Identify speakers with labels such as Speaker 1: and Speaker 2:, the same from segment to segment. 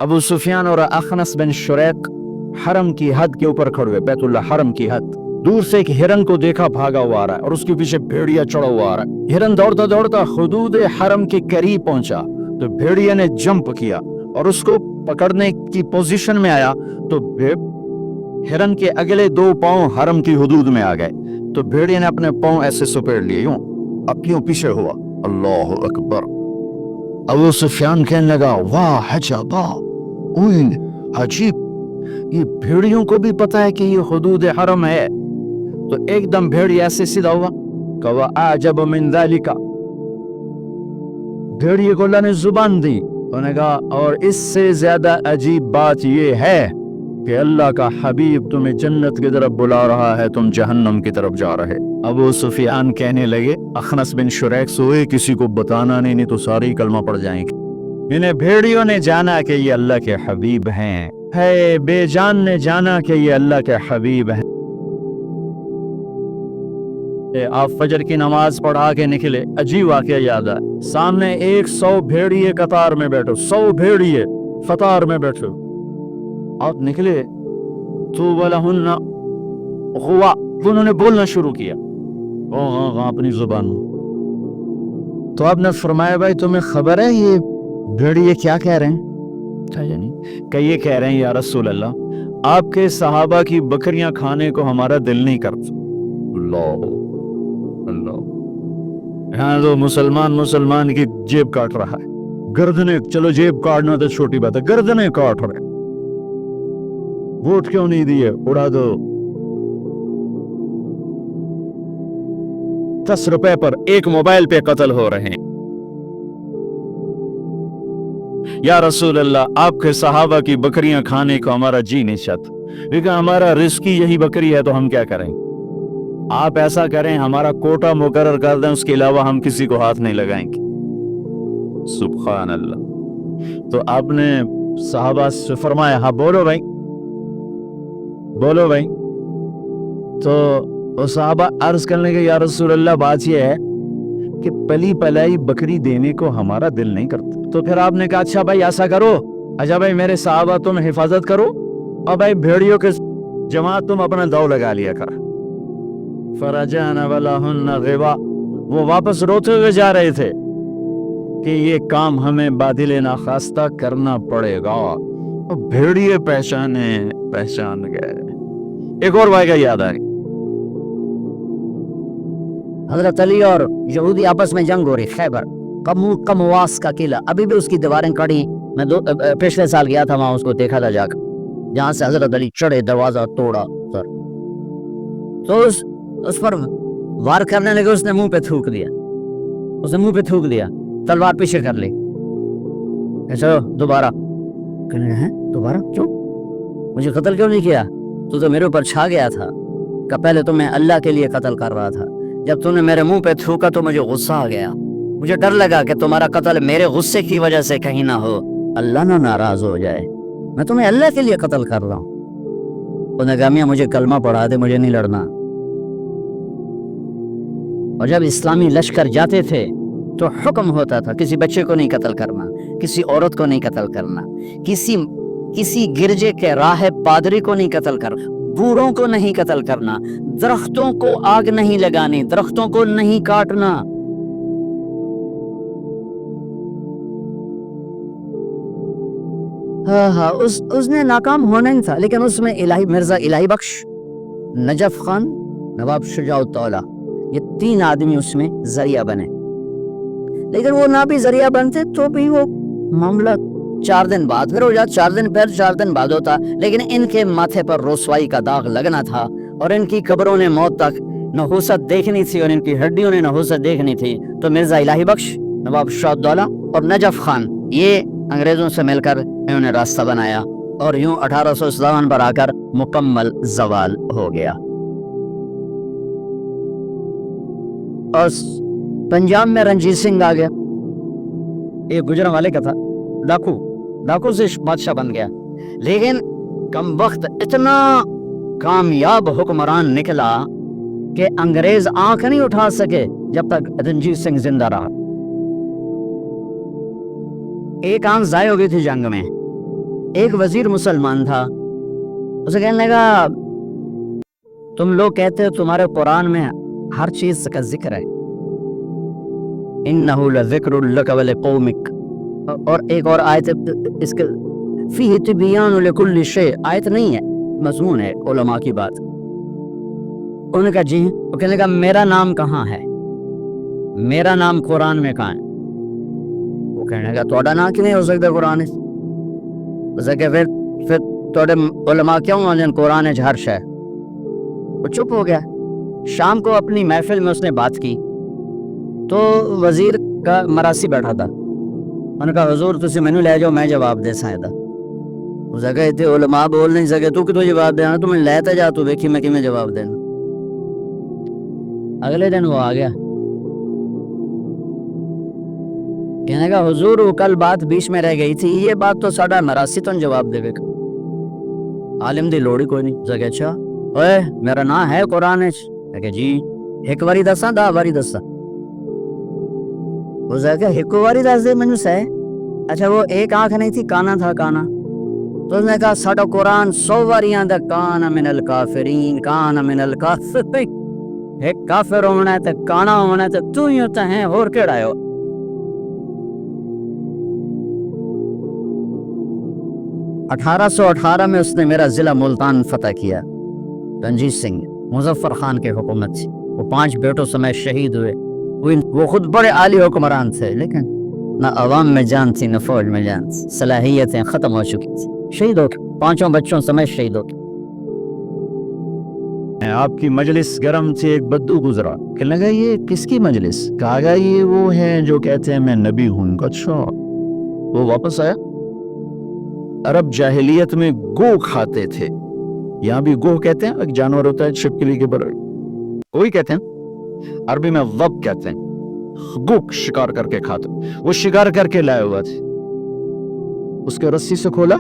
Speaker 1: ابو सुफियान और अखनस बिन शुरैक हरम की हद के ऊपर खड़े हुए, बैतुल्लाह हरम की हद। दूर से एक हिरन को देखा भागा हुआ आ रहा है और उसके पीछे भेड़िया चढ़ा हुआ आ रहा है। हिरन दौड़ता दौड़ता हुदूद हरम के करीब पहुंचा तो भेड़िया ने जंप किया और उसको पकड़ने की पोजीशन में आया तो हिरन के अगले दो पांव हरम की हुदूद में आ गए तो भेड़िया ने अपने पांव ऐसे सुपेड़ लिए, यूं अपनी पीछे हुआ। अल्लाह अकबर। अबू सुफियान कहने लगा, वाह हजाबा, अजीब, ये भेड़ियों को भी पता है कि ये हुदूद हरम है। तो एकदम भेड़िया ऐसे सीधा हुआ, कवा आजब मिन ज़ालिका, भेड़िए को अल्लाह ने जुबान दी। उन्होंने कहा, और इससे ज्यादा अजीब बात ये है कि अल्लाह का हबीब तुम्हें जन्नत की तरफ बुला रहा है, तुम जहन्नम की तरफ जा रहे। अबू सुफियान कहने लगे, अखनस बिन शुरैक सोए, किसी को बताना नहीं तो सारे ही कलमा पड़ जाएंगे। इन्हें भेड़ियों ने जाना कि ये अल्लाह के हबीब हैं, है बेजान ने जाना कि ये अल्लाह के हबीब हैं। आप फजर की नमाज पढ़ा के निकले, अजीब वाकया याद है। सामने 100 भेड़िए कतार में बैठो, 100 भेड़िए कतार में बैठो। आप निकले तो वलहुन्ना हुआ, उन्होंने बोलना शुरू किया अपनी जुबान। तो आपने फरमाया, भाई तुम्हें खबर है ये भेड़िए क्या कह रहे हैं? कि ये कह रहे हैं, या रसूल अल्लाह, आपके सहाबा की बकरियां खाने को हमारा दिल नहीं करता। अल्लाह अल्लाह, यहाँ तो मुसलमान की जेब काट रहा है, गर्दने, चलो जेब काटना तो छोटी बात है, गर्दने काट रहे। वोट क्यों नहीं दिए, उड़ा दो। 10 रुपए पर एक मोबाइल पे कत्ल हो रहे हैं। या रसूल अल्लाह, आपके सहाबा की बकरियां खाने को हमारा जी नहीं चाहता, लेकिन हमारा रिस्क ही यही बकरी है, तो हम क्या करें? आप ऐसा करें, हमारा कोटा मुकर्रर कर दें, उसके अलावा हम किसी को हाथ नहीं लगाएंगे। सुभान अल्लाह। तो आपने सहाबा से फरमाया, हाँ बोलो भाई, बोलो भाई। तो वो सहाबा अर्ज करने के, या रसूल अल्लाह, बात ये है कि पली पलाई बकरी देने को हमारा दिल नहीं करता। तो फिर आपने कहा, अच्छा भाई ऐसा करो, अच्छा भाई मेरे सहाबा तुम हिफाजत करो और भाई भेड़ियों के जमात तुम अपना दाव लगा लिया कर। फरजाना वलहुन्ना ग़िवा, वो वापस रोते हुए जा रहे थे कि ये काम हमें बादिल नाखास्ता करना पड़ेगा। और भेड़िए पहचान गए। एक और वाक़या याद आई।
Speaker 2: हजरत अली और यहूदी आपस में जंग हो रही, खैबर कमवास का किला, अभी भी उसकी दीवारें कड़ी। मैं पिछले साल गया था वहां, उसको देखा था जाकर, जहां से हजरत अली चढ़े, दरवाजा तोड़ा सर, तो उस पर वार करने लगे। उसने मुंह पे थूक दिया, तलवार पीछे कर ली। चलो दोबारा, कहने हैं दोबारा क्यों? मुझे कत्ल क्यों नहीं किया? तू तो मेरे ऊपर छा गया था। का पहले तो मैं अल्लाह के लिए कत्ल कर रहा था, जब तूने मेरे मुंह पे थूका तो मुझे गुस्सा आ गया। मुझे डर लगा कि तुम्हारा कत्ल मेरे गुस्से की वजह से कहीं ना हो, अल्लाह ना नाराज हो जाए। मैं तुम्हें अल्लाह के लिए कत्ल कर रहा हूँ। उन्हें कहा, मियां मुझे कलमा पढ़ा दे, मुझे नहीं लड़ना। और जब इस्लामी लश्कर जाते थे तो हुक्म होता था, किसी बच्चे को नहीं कत्ल करना, किसी औरत को नहीं कत्ल करना, किसी गिरजे के राहिब पादरी को नहीं कत्ल करना, बूढ़ों को नहीं कत्ल करना, दरख्तों को आग नहीं लगानी, दरख्तों को नहीं काटना। हाँ, उसने नाकाम होना ही था, लेकिन उसमें मिर्जा इलाही बख्श, नजफ खान, नवाब शुजाउद्दौला, ये 3 आदमी उसमें जरिया बने। लेकिन वो ना भी जरिया बनते तो भी वो मामला 4 दिन बाद फिर हो जाता, 4 दिन पहले 4 दिन बाद होता। लेकिन इनके माथे पर रुसवाई का दाग लगना था और इनकी कब्रों ने मौत तक नहूसत देखनी थी और इनकी हड्डियों ने नहूसत देखनी थी। तो मिर्जा इलाही बख्श, नवाब शुजाउद्दौला और नजफ खान, ये अंग्रेजों से मिलकर इन्होंने रास्ता बनाया और यूं 1857 पर आकर मुकम्मल जवाल हो गया। और पंजाब में रंजीत सिंह आ गया, एक गुजरां वाले का था, डाकू से बादशाह बन गया। लेकिन कम वक्त इतना कामयाब हुक्मरान निकला कि अंग्रेज आंख नहीं उठा सके जब तक रंजीत सिंह जिंदा रहा। एक आंख जाय हो गई थी जंग में, ایک وزیر مسلمان تھا، اسے کہنے لگا تم لوگ کہتے ہو تمہارے قرآن میں ہر چیز کا ذکر ہے، انہ لذکر لک ولقومک، اور ایک اور آیت اس کے فیہ تبیان لکل شیء، آیت نہیں ہے مضمون ہے علماء کی بات۔ انہوں نے کہا جی، وہ کہنے لگا میرا نام کہاں ہے، میرا نام قرآن میں کہاں ہے؟ وہ کہنے لگا تھوڑا نام کی نہیں ہو سکتا قرآن کہ پھر توڑے علماء کیوں آجن قرآن ہر شے؟ وہ چپ ہو گیا۔ شام کو اپنی محفل میں اس نے بات کی تو وزیر کا مراسی بیٹھا تھا، انہوں نے کہا حضور تسی مینوں لے جاؤ میں جواب دے سکدا۔ اس جگہ تے علماء بول نہیں سکے تو کتوں جواب دینا، تو میں لیتا جا تو دیکھی میں کیویں جواب دینا۔ اگلے دن وہ آ گیا، کہنے کا حضور وہ کل بات بیچ میں رہ گئی تھی، یہ بات تو ساڈا مراسی تو جواب دے گا، عالم دی لوڑ ہی کوئی نہیں۔ جگہ اچھا اوئے میرا نام ہے قرآن کہ جی ایک باری دساں 10 باری دساں؟ وہ جگہ ایک باری دس دے مینوں سہ۔ اچھا وہ ایک آنکھ نہیں تھی، کانا تھا، کانا۔ تو اس نے کہا ساڈا قرآن 100 باریاں دا کان من الکافرین کان من الکافرین، ایک کافر ہونا ہے تے کانا ہونا ہے تے تو ہی ہوتا ہے، اور کیڑا ہے؟ 1818 میں اس نے میرا ضلع ملتان فتح کیا، رنجیت سنگھ مظفر خان کے حکومت سے، وہ 5 بیٹوں سمیت شہید ہوئے۔ وہ خود بڑے عالی حکمران تھے، لیکن نہ عوام میں جان تھی نہ فوج میں جان تھی، صلاحیتیں ختم ہو چکی تھی، شہید ہو گئے، 5 بچوں سمیت شہید ہو گئے۔
Speaker 1: آپ کی مجلس گرم سے ایک بدو گزرا، کہنے لگا یہ کس کی مجلس؟ کہا گیا یہ وہ ہیں جو کہتے ہیں میں نبی ہوں۔ اچھا، وہ واپس آیا۔ عرب جاہلیت میں گو کھاتے تھے، یہاں بھی گو کہتے ہیں، ایک جانور ہوتا ہے چھپکلی کے برابر، وہی کہتے ہیں، عربی میں ضب کہتے ہیں، گو شکار کر کے کھاتے، وہ شکار کر کے لائے ہوا تھے، اس کے رسی سے کھولا،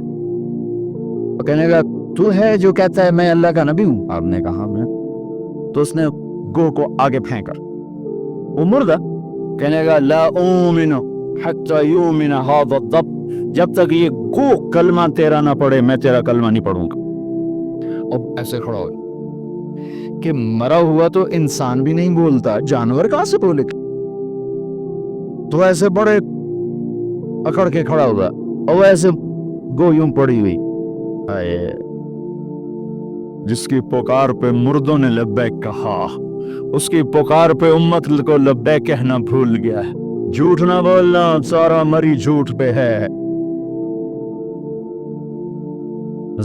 Speaker 1: وہ کہنے لگا تو ہے جو کہتا ہے میں اللہ کا نبی ہوں؟ آپ نے کہا میں، تو اس نے گو کو آگے پھینکا، وہ مردہ، کہنے لگا لا اومن حتی یومن ھذا الضب، جب تک یہ گو کلمہ تیرا نہ پڑھے میں تیرا کلمہ نہیں پڑھوں گا۔ اب ایسے کھڑا ہو کہ مرا ہوا تو انسان بھی نہیں بولتا، جانور کہاں سے بولے؟ تو ایسے بڑے اکڑ کے کھڑا ہوا اور ایسے گو یوں پڑی ہوئی، جس کی پکار پہ مردوں نے لبیک کہا، اس کی پکار پہ امت کو لبیک کہنا بھول گیا ہے۔ جھوٹ نہ بولنا، سارا مری جھوٹ پہ ہے۔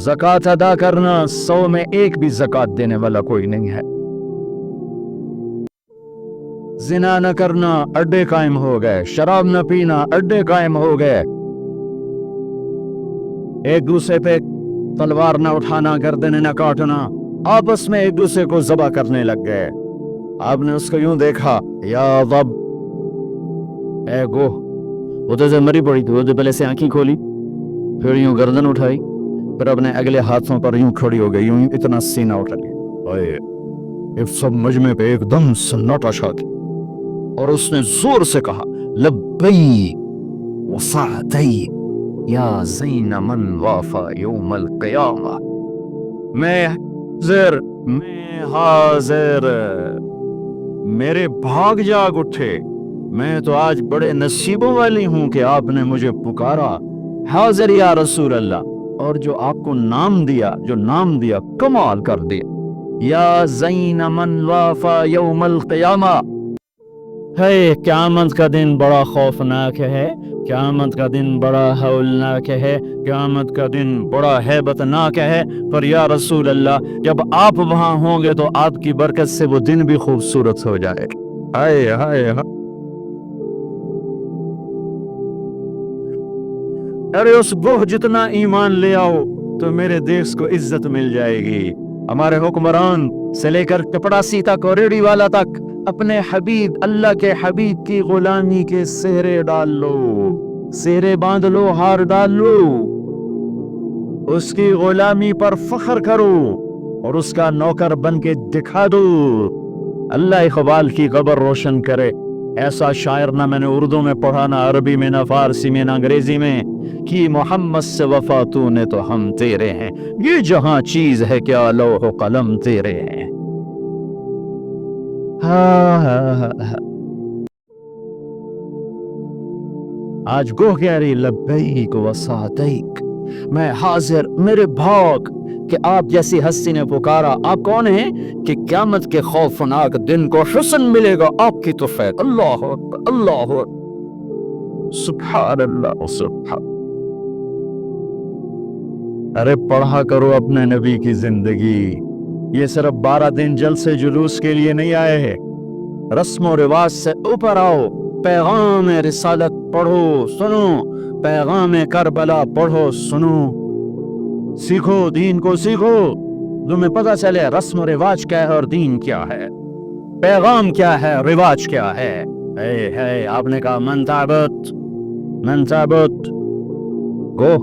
Speaker 1: زکوٰۃ ادا کرنا، 100 میں 1 بھی زکوٰۃ دینے والا کوئی نہیں ہے۔ زنا نہ کرنا، اڈے قائم ہو گئے، شراب نہ پینا، اڈے قائم ہو گئے، ایک دوسرے پہ تلوار نہ اٹھانا، گردن نہ کاٹنا، آپس میں ایک دوسرے کو ذبح کرنے لگ گئے۔ آپ نے اس کو یوں دیکھا، یا ضب، اے گو، وہ تو مری پڑی تھی، وہ تو پہلے سے آنکھیں کھولی، پھر یوں گردن اٹھائی، پھر اپنے اگلے ہاتھوں پر یوں کھڑی ہو گئی، یوں اتنا سینہ اٹھ گیا، اس سب مجمع پہ ایک دم سناٹا چھا گیا، اور اس نے زور سے کہا لبیک وسعدیک یا زین من وافا یوم القیامہ، میں حاضر، میرے بھاگ جاگ اٹھے، میں تو آج بڑے نصیبوں والی ہوں کہ آپ نے مجھے پکارا، حاضر یا رسول اللہ، اور جو آپ کو نام دیا، جو نام دیا کمال کر دیا، یا زین من وافا یوم القیامہ۔ ہے قیامت کا دن بڑا خوفناک ہے، قیامت کا دن بڑا ہولناک ہے، قیامت کا دن بڑا ہیبتناک ہے، پر یا رسول اللہ جب آپ وہاں ہوں گے تو آپ کی برکت سے وہ دن بھی خوبصورت ہو جائے گا۔ ہائے ہائے ہائے، ارے اس گوہ جتنا ایمان لے آؤ تو میرے دیس کو عزت مل جائے گی۔ ہمارے حکمران سے لے کر چپڑاسی تک اور ریڑھی والا تک اپنے حبیب، اللہ کے حبیب کی غلامی کے سہرے ڈال لو، سہرے باندھ لو، ہار ڈال لو، اس کی غلامی پر فخر کرو اور اس کا نوکر بن کے دکھا دو۔ اللہ اقبال کی قبر روشن کرے، ऐसा शायर ना मैंने उर्दू में पढ़ा, ना अरबी में, ना फारसी में, ना अंग्रेजी में, कि मोहम्मद से वफा तूने तो हम तेरे हैं, ये जहां चीज है क्या लौह कलम तेरे हैं। आज गो कह रही लब्बैक व सादैक, मैं हाजिर मेरे भाग कि आप जैसी हस्ती ने पुकारा। आप कौन हैं कि क़यामत के खौफनाक दिन को हुस्न मिलेगा आपकी तौफीक। अल्लाह अकबर, अल्लाह अकबर, सुभान अल्लाह सुभान। अरे पढ़ा करो अपने नबी की जिंदगी। ये सिर्फ 12 दिन जलसे जुलूस के लिए नहीं आए हैं। रस्म और रिवाज से ऊपर आओ, पैगाम रिसालत पढ़ो सुनो, पैगाम करबला पढ़ो सुनो, सीखो दीन को सीखो, तुम्हें पता चले रस्म और रिवाज क्या है और दीन क्या है, पैगाम क्या है, रिवाज क्या है। आपने कहा मन ताबत गो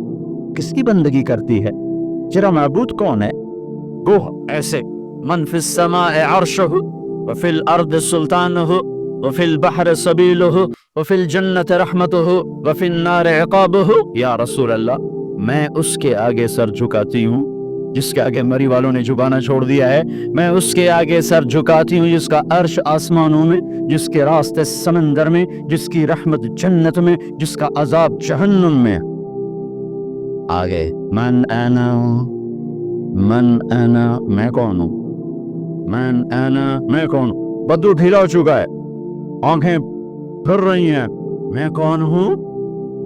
Speaker 1: किसकी बंदगी करती है, तेरा माबूद कौन है। गो ऐसे मन फिस समाए अर्शहु व फिल अर्द सुल्तानुहु व फिल बहर सबीलुहु व फिल जन्नत रहमतुहु व फिन नार इक़ाबुहु। या रसूल अल्लाह, मैं उसके आगे सर झुकाती हूँ जिसके आगे मरी वालों ने झुकाना छोड़ दिया है। मैं उसके आगे सर झुकाती हूँ जिसका अर्श आसमानों में, जिसके रास्ते समंदर में, जिसकी रहमत जन्नत में, जिसका अजाब जहन्नुम में। आगे मन अना मैं कौन हूँ, मन अना मैं कौन हूँ। बद्दू ढीला हो चुका है, आंखें फिर रही हैं, मैं कौन हूँ।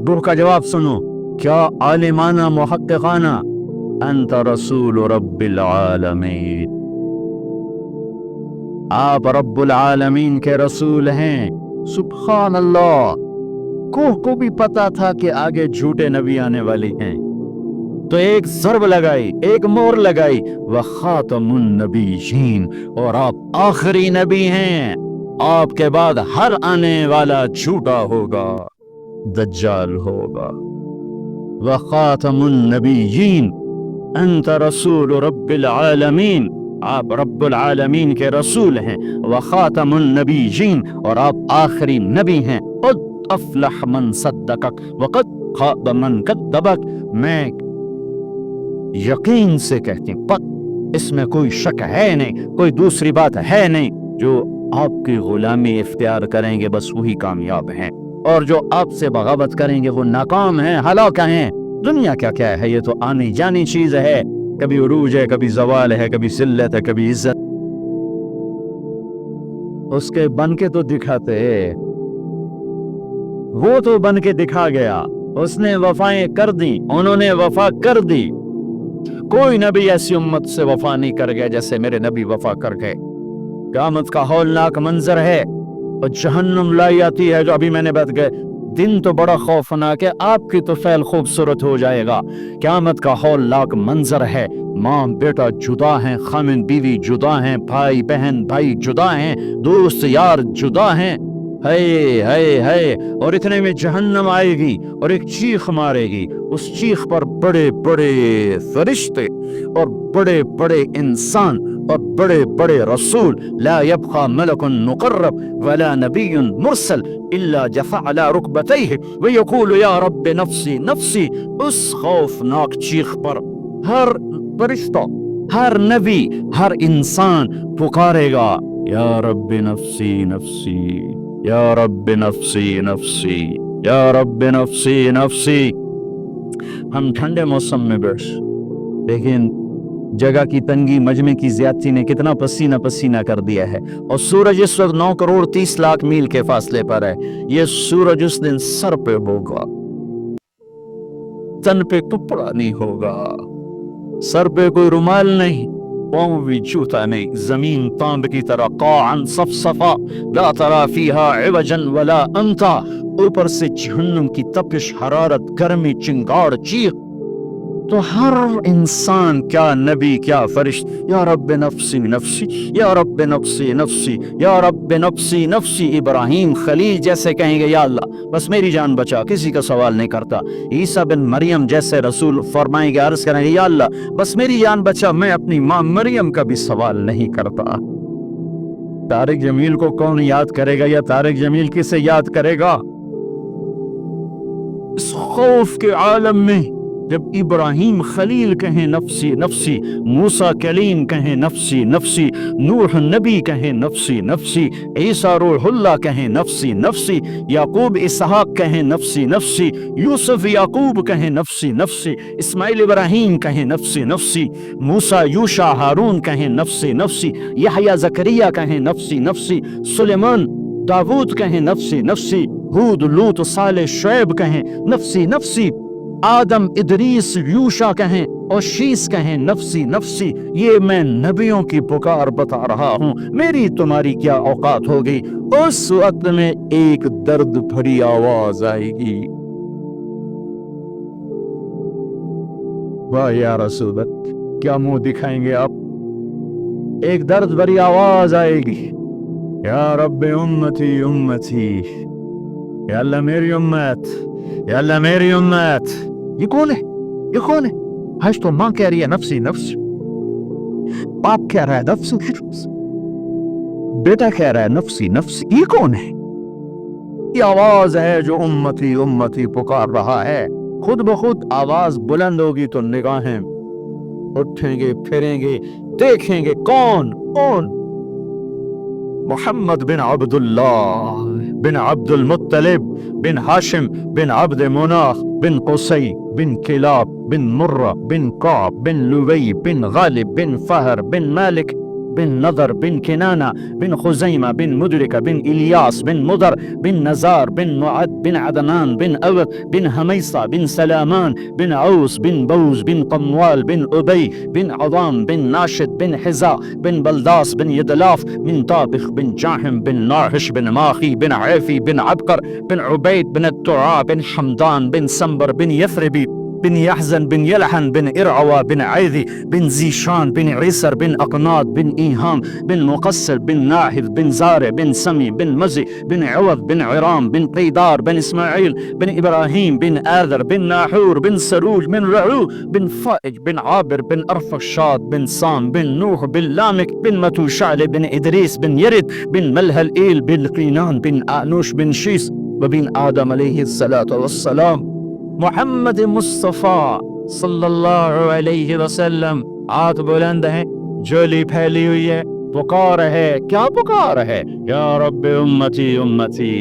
Speaker 1: रूह का जवाब सुनो, क्या आलिमाना मुहक्किकाना, अंत रसूल रब्बिल आलमीन, आप रब्बुल आलमीन के रसूल हैं। सुभान अल्लाह। कोह को भी पता था कि आगे झूठे नबी आने वाली हैं, तो एक ज़र्ब लगाई, एक मोहर लगाई, व खातमुन नबीयीन, और आप आखिरी नबी हैं। आपके बाद हर आने वाला झूठा होगा, दज्जाल होगा। व खातमुन नबीयीन अंत रसूल रब्बिल आलमीन, आप रब्बुल आलमीन के रसूल हैं। व खातमुन नबीयीन, और आप आखिरी नबी हैं। क़द अफ़लह मन सद्दक़क व क़द ख़ाब मन कद्दबक। मैं यकीन से कहती हूँ, पक इसमें कोई शक है नहीं, कोई दूसरी बात है नहीं, जो आपकी गुलामी इख्तियार करेंगे बस वही कामयाब हैं, और जो आपसे बगावत करेंगे वो नाकाम हैं, हलाक हैं। दुनिया क्या क्या है, ये तो आनी जानी चीज है, कभी उरूज है, कभी जवाल है, कभी जिल्लत है, कभी इज्जत। उसके बन के तो दिखाते, वो तो बन के दिखा गया, उसने वफाएं कर दी, उन्होंने वफा कर दी। कोई नबी ऐसी उम्मत से वफा नहीं कर गया जैसे मेरे नबी वफा कर गए। क़यामत का हौलनाक मंजर है, और जहन्नुम लाई आती है, जो अभी मैंने बात कही। दिन तो बड़ा खौफनाक है, आपकी तो फैल खूबसूरत हो जाएगा। क़यामत का हौलनाक मंजर है, माँ बेटा जुदा हैं, खामिन बीवी जुदा हैं, भाई बहन भाई जुदा हैं, दोस्त यार जुदा हैं। है और इतने में जहन्नम आएगी और एक चीख मारेगी। उस चीख पर बड़े बड़े फरिश्ते और बड़े बड़े इंसान और बड़े बड़े रसूल, ला यबका मलकुन मुकर्रब वला नबियुन मुरसल इल्ला जफ़ा अला रुकबतैहि व यक़ूलु या रब्ब नफ्सी नफ्सी। उस खौफनाक चीख पर हर फरिश्ता, हर नबी, हर इंसान पुकारेगा, या रब्ब नफ्सी नफ्सी, या रब्ब नफ्सी नफ्सी, या रब्ब नफ्सी नफ्सी। हम ठंडे मौसम में बैठ, लेकिन जगह की तंगी, मजमे की ज्यादती ने कितना पसीना पसीना कर दिया है। और सूरज इस वक्त 9 करोड़ 30 लाख मील के फासले पर है। ये सूरज उस दिन सर पे होगा, तन पे कपड़ा नहीं होगा, सर पे कोई रुमाल नहीं, पाँव भी जूता नहीं, जमीन तांब की तरह क़ाअन सफ़सफ़ा ला तरा फ़ीहा इवजन वला अमता। ऊपर से जहन्नुम की तपिश, हरारत, गर्मी, चिंगार, चीख। तो हर इंसान, क्या नबी क्या फरिश्त, या रब्ब नफ्सी नफ्सी, या रब्ब नफ्सी नफ्सी, या रब्ब नफ्सी नफ्सी। इब्राहीम खलील जैसे कहेंगे, या अल्लाह बस मेरी जान बचा, किसी का सवाल नहीं करता। ईसा बिन मरियम जैसे रसूल फरमाएंगे, अर्ज करेंगे, या अल्लाह बस मेरी जान बचा, मैं अपनी माँ मरियम का भी सवाल नहीं करता। तारिक जमील को कौन याद करेगा या तारिक जमील किसे याद करेगा? इस खौफ के आलम में जब इब्राहिम खलील कहें नफसी नफसी, मूसा कलीम कहें नफसी नफसी, नूह नबी कहें नफसी नफसी, ईसा रूहुल्लाह कहें नफसी नफसी, याकूब इसहाक कहें नफसी नफसी, यूसुफ याकूब कहें नफसी नफसी, इस्माइल इब्राहिम कहें नफसी नफसी, मूसा यूशा हारून कहें नफसी नफसी, यहया जकरिया कहें नफसी नफसी, सुलेमान दाऊद कहें नफसी नफसी, हूद लूत साले शुएब कहें नफसी नफसी, आदम इदरीस यूशा कहें और शीस कहें नफसी नफसी। ये मैं नबियों की पुकार बता रहा हूँ, मेरी तुम्हारी क्या औकात होगी? उस वक्त में एक दर्द भरी आवाज आएगी, वाह या रसूल, क्या मुंह दिखाएंगे आप? एक दर्द भरी आवाज आएगी, या रब्बे उम्मती उम्मती, या अल्लाह मेरी उम्मत, या अल्लाह मेरी उम्मत। ये कौन है? ये कौन है? हज तो माँ कह रही है नफसी नफसी, बाप कह रहा है नफसी नफसी, बेटा कह रहा है नफसी नफसी, ये कौन है? ये आवाज है जो उम्मती उम्मती पुकार रहा है। खुद ब खुद आवाज बुलंद होगी तो निगाहें उठेंगे, फिरेंगे, देखेंगे कौन कौन? मोहम्मद बिन अब्दुल्लाह बिन अब्दुल मुत्तलिब बिन हाशिम बिन अब्द मुनाफ बिन कुसै बिन किलाब बिन मुर्रा बिन काब बिन लुवई बिन गालिब बिन फहर बिन मालिक बिन नदर बिन किनाना बिन खुजैमा बिन मुदरिका बिन इलियास बिन मुदर बिन नजार बिन मुअद बिन अदनान बिन अवद बिन हमैसा बिन सलामान बिन औस बिन बौज बिन कमवाल बिन उबई बिन अदाम बिन नाशिद बिन हिजा बिन बलदास बिन यदलाफ बिन ताबिख बिन जाहिम बिन नाहिश बिन माखी बिन आफी बिन अबकर बिन उबैद बिन तुआ बिन हमदान बिन संबर बिन यथरबी बिन यहजन बिन यलहन बिन इरअवा बिन आयदी बिन जीशान बिन ईसर बिन अकनाद बिन ईहाम बिन मुकस्सर बिन नाहिद बिन ज़ारे बिन समी बिन मज़ी बिन अवद बिन इराम बिन क़ीदार बिन इस्माइल बिन इब्राहिम बिन आदर बिन नाहूर बिन सरूज बिन रऊ बिन फ़ाइज बिन आबिर बिन अरफशाद बिन साम बिन नूह बिन लामिक बिन मतूशाले बिन इदरीस बिन यरिद बिन मलहल ईल बिन क़ीनान बिन आनूश बिन शीस व बिन आदम अलैहिस्सलातु वस्सलाम। मोहम्मद मुस्तफ़ा सल्लल्लाहु अलैहि वसल्लम हाथ बुलंद है, झोली फैली हुई है, पुकार है, क्या पुकार है? या रब्बे उम्मती उम्मती,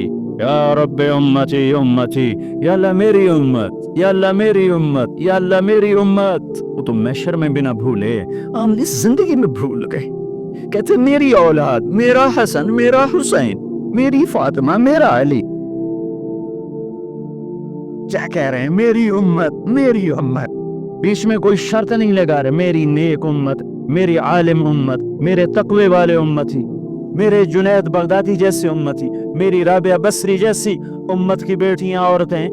Speaker 1: या रब्बे उम्मती उम्मती, या अल्लाह मेरी उम्मत, या अल्लाह मेरी उम्मत, या अल्लाह मेरी उम्मत। वो तो महशर में बिना भूले हम इस जिंदगी में भूल गए। कहते मेरी औलाद, मेरा हसन, मेरा हुसैन, मेरी फातिमा, मेरा अली, क्या कह रहे हैं? मेरी उम्मत, मेरी उम्मत। बीच में कोई शर्त नहीं लगा रहे, मेरी नेक उम्मत, मेरी आलिम उम्मत, मेरे तकवे वाले उम्मती, मेरे जुनैद बगदादी जैसे उम्मती, मेरी राबिया बसरी जैसी उम्मत की बेटियां औरतें।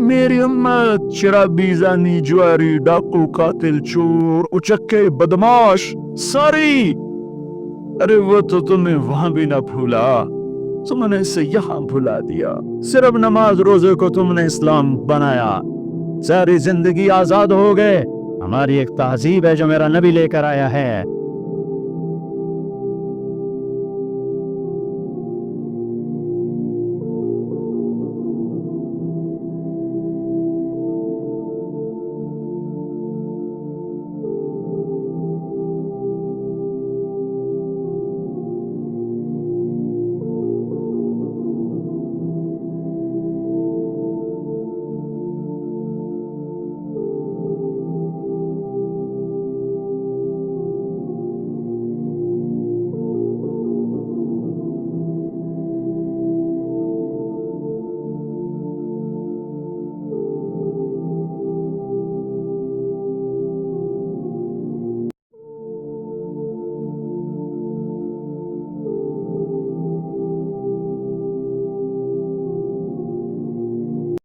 Speaker 1: मेरी उम्मत शराबी, जानी, जुआरी, डाकू, कातिल, चोर, उचक्के, बदमाश सारी। अरे वो तो तुम्हें वहां भी ना भूला, तुमने इसे यहाँ भुला दिया। सिर्फ नमाज रोजे को तुमने इस्लाम बनाया, सारी जिंदगी आजाद हो गए। हमारी एक तहजीब है जो मेरा नबी लेकर आया है,